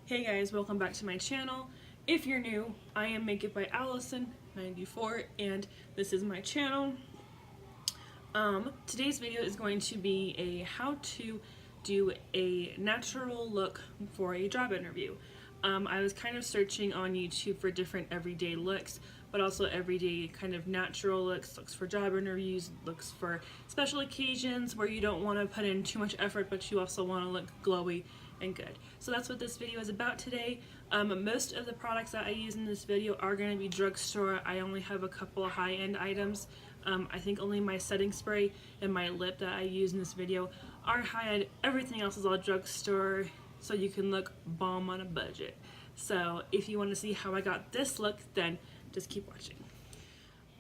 Hey guys, welcome back to my channel. If you're new, I am Makeup by Allison94 and this is my channel. Today's video is going to be a how to do a natural look for a job interview. I was kind of searching on YouTube for different everyday looks, but also everyday kind of natural looks for job interviews, looks for special occasions where you don't want to put in too much effort but you also want to look glowy and good. So that's what this video is about today. Most of the products that I use in this video are going to be drugstore. I only have a couple of high-end items. I think only my setting spray and my lip that I use in this video are high-end. Everything else is all drugstore, so you can look bomb on a budget. So if you want to see how I got this look, then just keep watching.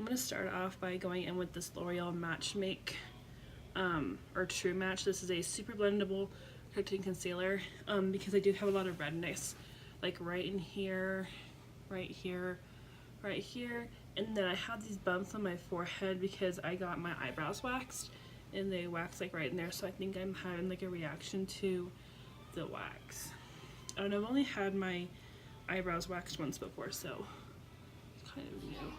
I'm going to start off by going in with this L'Oreal Match Make or True Match. This is a super blendable correcting concealer because I do have a lot of redness, like right in here, right here, right here, and then I have these bumps on my forehead because I got my eyebrows waxed and they wax like right in there, so I think I'm having like a reaction to the wax. And I've only had my eyebrows waxed once before, so it's kind of new.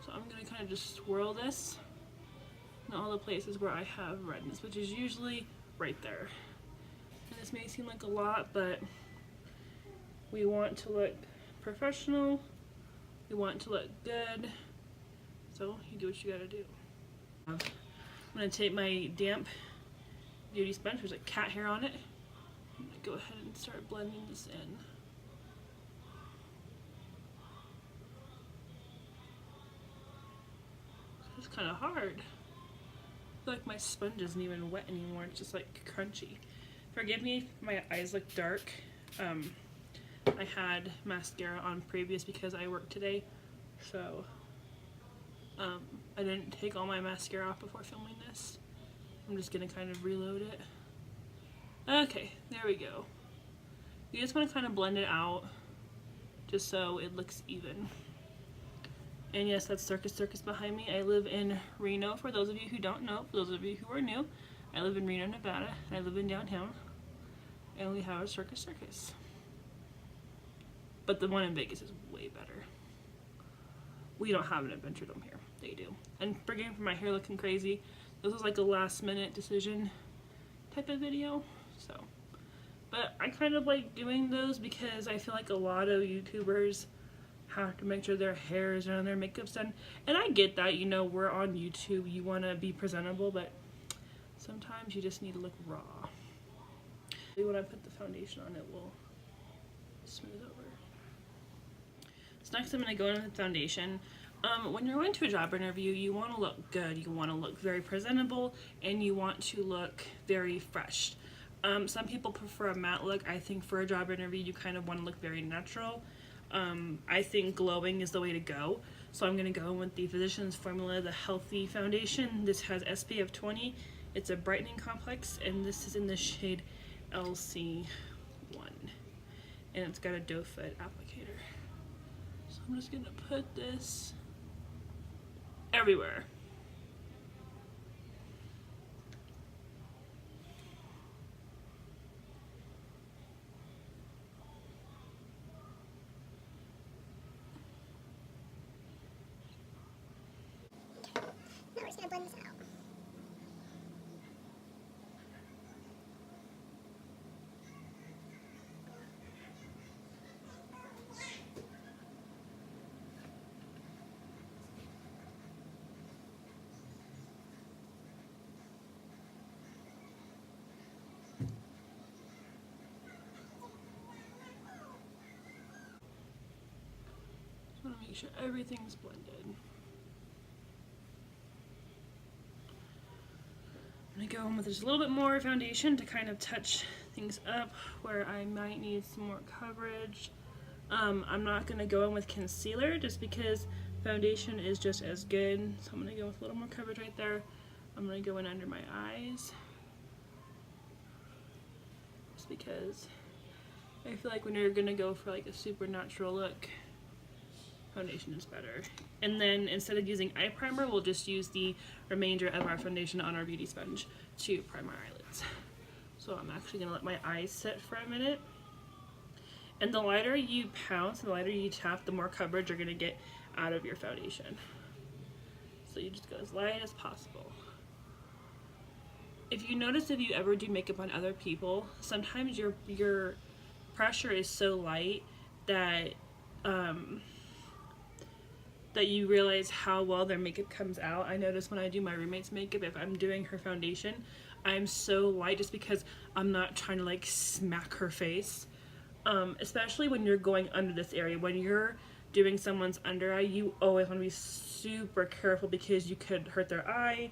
So I'm gonna kind of just swirl this in all the places where I have redness, which is usually right there. And this may seem like a lot, but we want to look professional, we want to look good, so you do what you gotta do. I'm gonna take my damp beauty sponge, there's a cat hair on it. I'm gonna go ahead and start blending this in. It's kind of hard. I feel like my sponge isn't even wet anymore, it's just like crunchy. Forgive me if my eyes look dark. I had mascara on previous because I worked today, so I didn't take all my mascara off before filming this. I'm just gonna kind of reload it. Okay, there we go. You just want to kind of blend it out just so it looks even. And yes, that's Circus Circus behind me. I live in Reno, for those of you who don't know. For those of you who are new, I live in Reno, Nevada, and I live in downtown. And we have a Circus Circus. But the one in Vegas is way better. We don't have an Adventure Dome here. They do. And forgive me for my hair looking crazy. This was like a last minute decision type of video. So, but I kind of like doing those because I feel like a lot of YouTubers have to make sure their hair is done, their makeup's done. And I get that, you know, we're on YouTube, you want to be presentable, but sometimes you just need to look raw. When I put the foundation on, it will smooth over. So next I'm going to go in with the foundation. When you're going to a job interview, you want to look good, you want to look very presentable, and you want to look very fresh. Some people prefer a matte look. I think for a job interview you kind of want to look very natural. I think glowing is the way to go, so I'm going to go in with the Physicians Formula, the Healthy Foundation. This has SPF 20, it's a brightening complex, and this is in the shade LC1, and it's got a doe foot applicator. So I'm just going to put this everywhere. Now we're just gonna blend this out. Just want to make sure everything's blended. I'm going to go in with just a little bit more foundation to kind of touch things up where I might need some more coverage. I'm not going to go in with concealer just because foundation is just as good. So I'm going to go with a little more coverage right there. I'm going to go in under my eyes just because I feel like when you're going to go for like a super natural look, foundation is better. And then instead of using eye primer, we'll just use the remainder of our foundation on our beauty sponge to prime our eyelids. So I'm actually going to let my eyes set for a minute And the lighter you pounce, the lighter you tap, the more coverage you're going to get out of your foundation. So you just go as light as possible. If you notice, if you ever do makeup on other people, sometimes your pressure is so light that that you realize how well their makeup comes out. I notice when I do my roommate's makeup, if I'm doing her foundation, I'm so light just because I'm not trying to like smack her face. Especially when you're going under this area. When you're doing someone's under eye, you always want to be super careful because you could hurt their eye,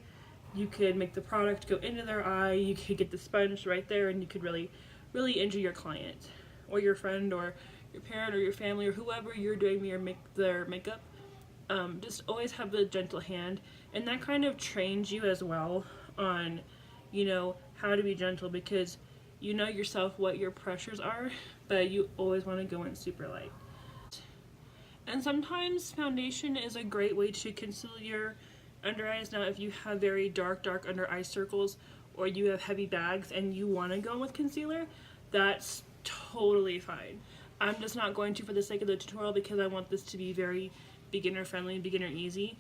you could make the product go into their eye, you could get the sponge right there, and you could really, really injure your client or your friend or your parent or your family or whoever you're doing their makeup. Just always have a gentle hand, and that kind of trains you as well on, you know, how to be gentle, because you know yourself what your pressures are, but you always want to go in super light. And sometimes foundation is a great way to conceal your under eyes. Now if you have very dark under eye circles, or you have heavy bags and you want to go in with concealer, that's totally fine. I'm just not going to for the sake of the tutorial because I want this to be very beginner friendly, beginner easy.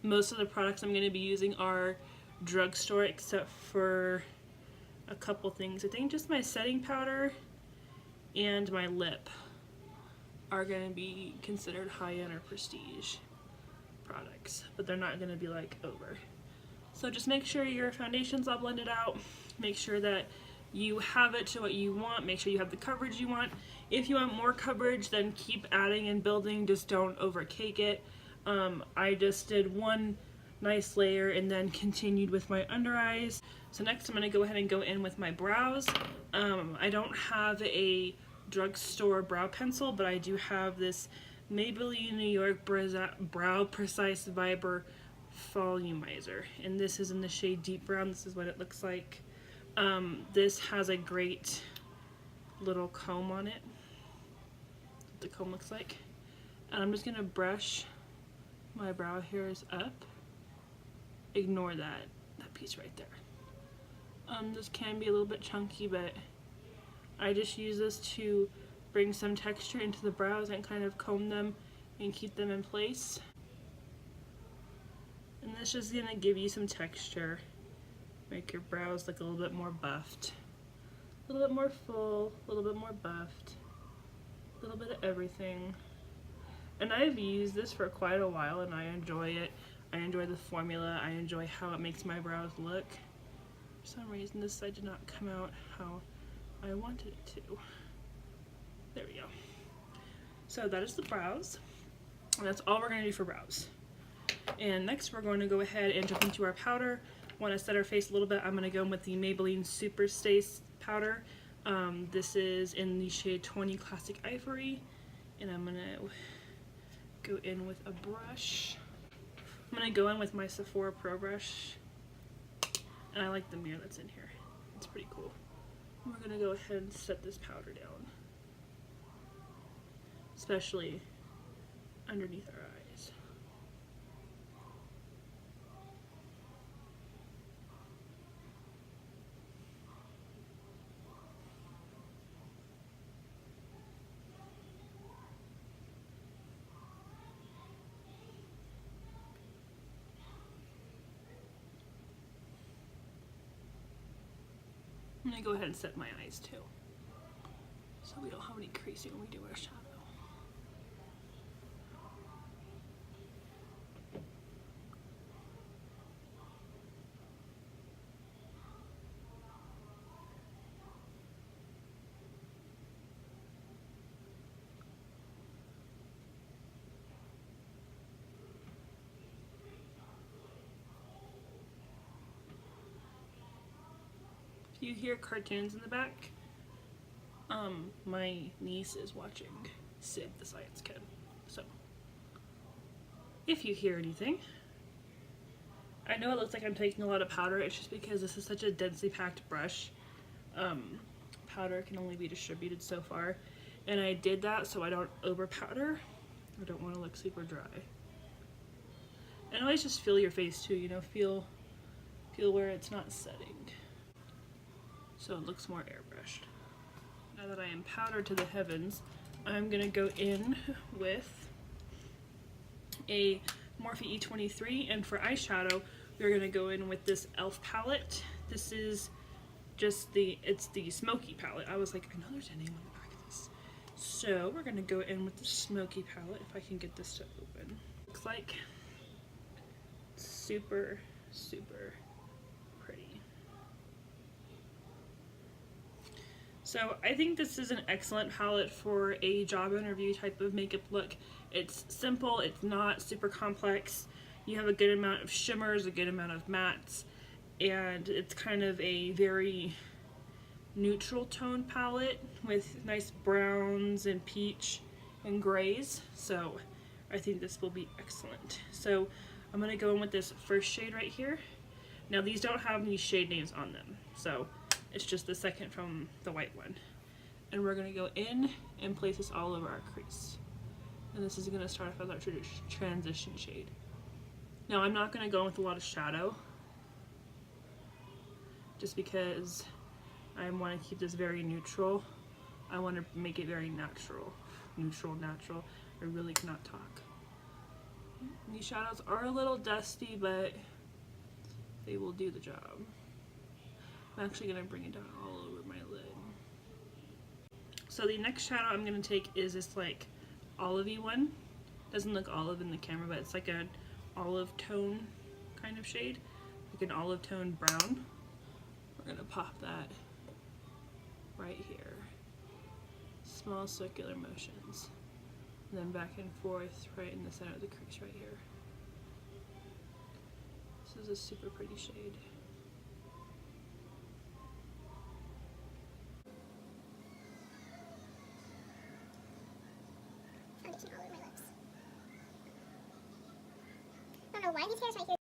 Most of the products I'm going to be using are drugstore, except for a couple things. I think just my setting powder and my lip are going to be considered high-end or prestige products, but they're not going to be like over. So just make sure your foundation's all blended out, make sure that you have it to what you want, make sure you have the coverage you want. If you want more coverage, then keep adding and building, just don't overcake it. I just did one nice layer and then continued with my under eyes. So next I'm going to go ahead and go in with my brows. I don't have a drugstore brow pencil, but I do have this Maybelline New York Brow Precise Viber Volumizer, and this is in the shade Deep Brown. This is what it looks like. This has a great little comb on it. What the comb looks like. And I'm just going to brush my brow hairs up. Ignore that piece right there. This can be a little bit chunky, but I just use this to bring some texture into the brows and kind of comb them and keep them in place. And this is going to give you some texture, make your brows look a little bit more buffed, a little bit more full, a little bit more buffed, a little bit of everything. And I've used this for quite a while and I enjoy it. I enjoy the formula, I enjoy how it makes my brows look. For some reason this side did not come out how I wanted it to. There we go. So that is the brows. And that's all we're going to do for brows. And next we're going to go ahead and jump into our powder. Want to set our face a little bit, I'm going to go in with the Maybelline Super Stace powder. This is in the shade 20 Classic Ivory. And I'm going to go in with a brush. I'm going to go in with my Sephora Pro brush. And I like the mirror that's in here. It's pretty cool. And we're going to go ahead and set this powder down. Especially underneath our eyes. I'm going to go ahead and set my eyes too, so we don't have any creasing when we do our shadow. You hear cartoons in the back. My niece is watching Sid the Science Kid. So, if you hear anything, I know it looks like I'm taking a lot of powder. It's just because this is such a densely packed brush. Powder can only be distributed so far. And I did that so I don't over powder. I don't want to look super dry. And always just feel your face too, you know, feel where it's not setting. So it looks more airbrushed. Now that I am powder to the heavens, I'm gonna go in with a Morphe E23, and for eyeshadow, we're gonna go in with this e.l.f. palette. This is just it's the smoky palette. I was like, I know there's a name on the back of this. So we're gonna go in with the smoky palette, if I can get this to open. Looks like super, super pretty. So I think this is an excellent palette for a job interview type of makeup look. It's simple, it's not super complex. You have a good amount of shimmers, a good amount of mattes, and it's kind of a very neutral tone palette with nice browns and peach and grays. So I think this will be excellent. So I'm going to go in with this first shade right here. Now these don't have any shade names on them, so it's just the second from the white one. And we're going to go in and place this all over our crease. And this is going to start off as our transition shade. Now I'm not going to go with a lot of shadow, just because I want to keep this very neutral. I want to make it very natural. Natural. I really cannot talk. These shadows are a little dusty, but they will do the job. I'm actually going to bring it down all over my lid. So the next shadow I'm going to take is this like olivey one. Doesn't look olive in the camera, but it's like an olive tone kind of shade, like an olive tone brown. We're going to pop that right here. Small circular motions. And then back and forth right in the center of the crease right here. This is a super pretty shade. Foundation all over my lips. I don't know why these hairs right here.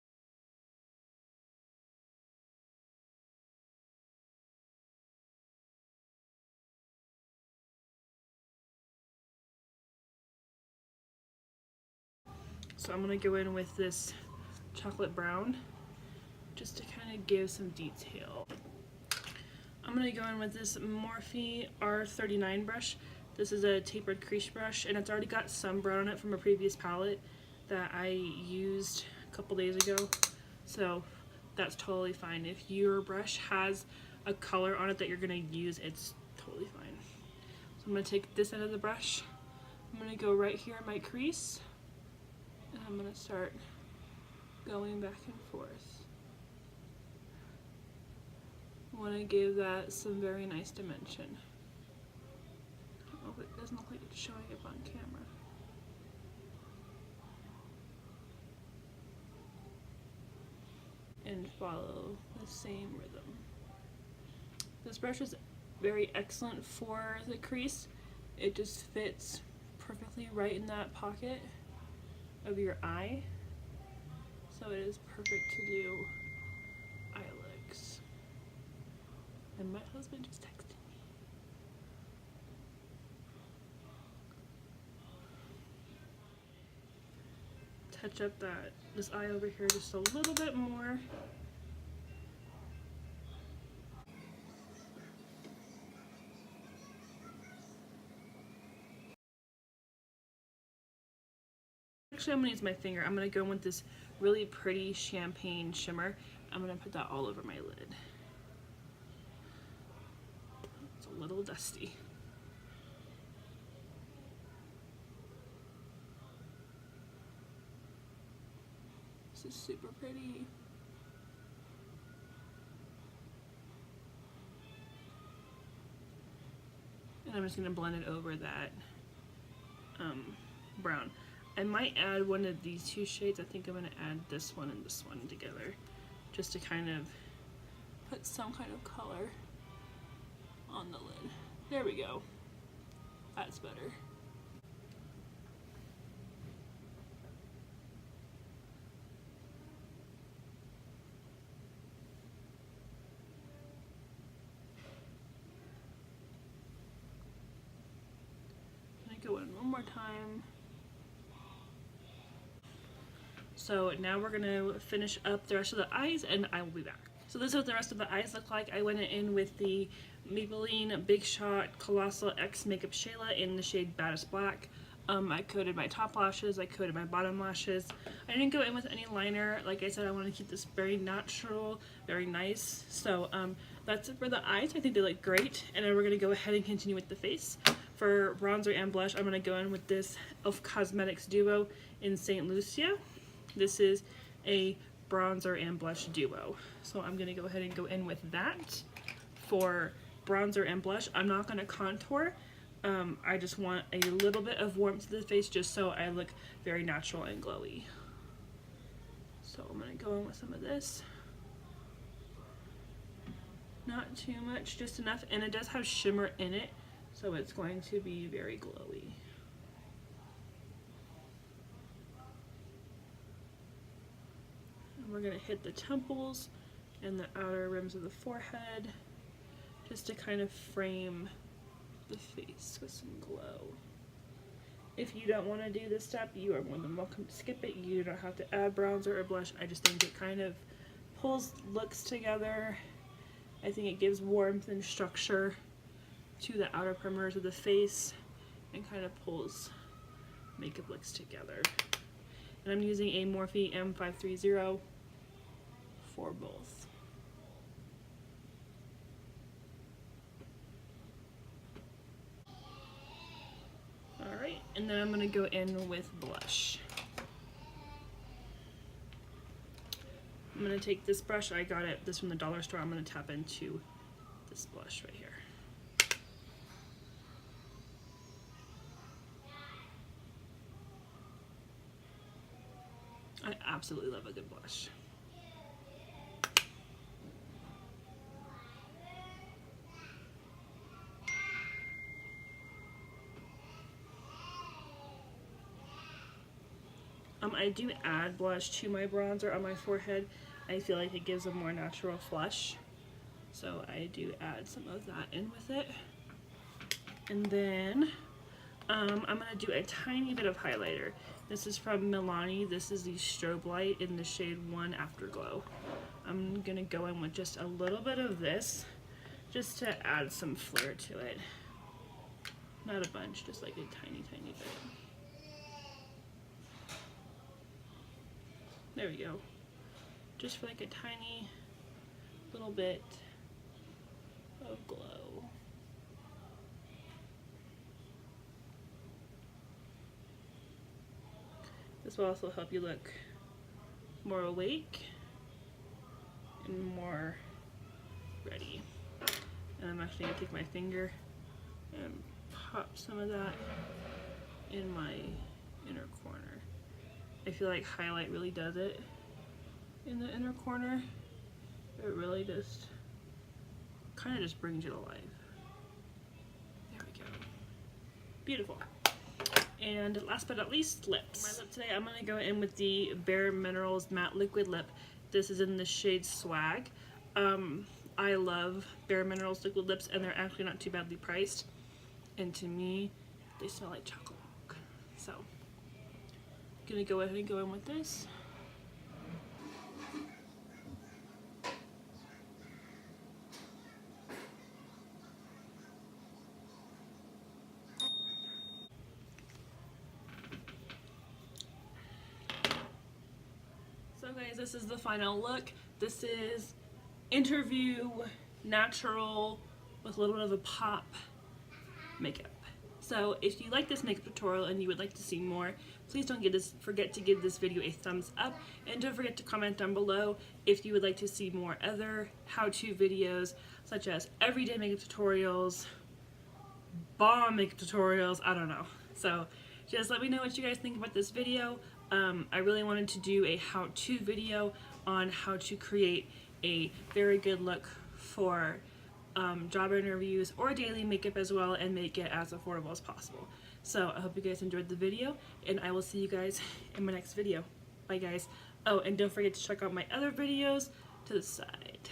So I'm going to go in with this chocolate brown just to kind of give some detail. I'm going to go in with this Morphe R39 brush. This is a tapered crease brush, and it's already got some brown on it from a previous palette that I used a couple days ago. So that's totally fine. If your brush has a color on it that you're going to use, it's totally fine. So I'm going to take this end of the brush. I'm going to go right here in my crease. And I'm going to start going back and forth. I want to give that some very nice dimension. Oh, it doesn't look like it's showing up on camera. And follow the same rhythm. This brush is very excellent for the crease. It just fits perfectly right in that pocket of your eye, so it is perfect to do eyelids. And my husband just texted me. Touch up this eye over here just a little bit more. Actually, I'm going to use my finger. I'm going to go in with this really pretty champagne shimmer. I'm going to put that all over my lid. It's a little dusty. This is super pretty. And I'm just going to blend it over that brown. I might add one of these two shades. I think I'm going to add this one and this one together just to kind of put some kind of color on the lid. There we go. That's better. I'm going to go in one more time. So now we're going to finish up the rest of the eyes and I will be back. So this is what the rest of the eyes look like. I went in with the Maybelline Big Shot Colossal X Makeup Shayla in the shade Baddest Black. I coated my top lashes, I coated my bottom lashes. I didn't go in with any liner. Like I said, I want to keep this very natural, very nice. So that's it for the eyes. I think they look great. And then we're going to go ahead and continue with the face. For bronzer and blush, I'm going to go in with this e.l.f. Cosmetics Duo in St. Lucia. This is a bronzer and blush duo. So I'm going to go ahead and go in with that for bronzer and blush. I'm not going to contour. I just want a little bit of warmth to the face just so I look very natural and glowy. So I'm going to go in with some of this. Not too much, just enough. And it does have shimmer in it, so it's going to be very glowy. And we're going to hit the temples and the outer rims of the forehead just to kind of frame the face with some glow. If you don't want to do this step, you are more than welcome to skip it. You don't have to add bronzer or blush. I just think it kind of pulls looks together. I think it gives warmth and structure to the outer perimeters of the face and kind of pulls makeup looks together. And I'm using a Morphe M530 for both. Alright, and then I'm going to go in with blush. I'm going to take this brush, I got this from the dollar store, I'm going to tap into this blush right here. I absolutely love a good blush. I do add blush to my bronzer on my forehead. I feel like it gives a more natural flush. So I do add some of that in with it. And then I'm going to do a tiny bit of highlighter. This is from Milani. This is the Strobe Light in the shade 1 Afterglow. I'm going to go in with just a little bit of this just to add some flair to it. Not a bunch, just like a tiny, tiny bit. There we go. Just for like a tiny little bit of glow. This will also help you look more awake and more ready. And I'm actually going to take my finger and pop some of that in my inner corner. I feel like highlight really does it in the inner corner. It really just kind of just brings you to life. There we go. Beautiful. And last but not least, lips. My lip today, I'm going to go in with the Bare Minerals Matte Liquid Lip. This is in the shade Swag. I love Bare Minerals liquid lips, and they're actually not too badly priced. And to me, they smell like chocolate milk. So gonna go ahead and go in with this. So guys, this is the final look. This is interview natural with a little bit of a pop makeup. So if you like this makeup tutorial and you would like to see more, please don't forget to give this video a thumbs up, and don't forget to comment down below if you would like to see more other how-to videos such as everyday makeup tutorials, bomb makeup tutorials, I don't know. So just let me know what you guys think about this video. I really wanted to do a how-to video on how to create a very good look for job interviews or daily makeup as well, and make it as affordable as possible. So I hope you guys enjoyed the video, and I will see you guys in my next video. Bye guys. Oh, and don't forget to check out my other videos to the side.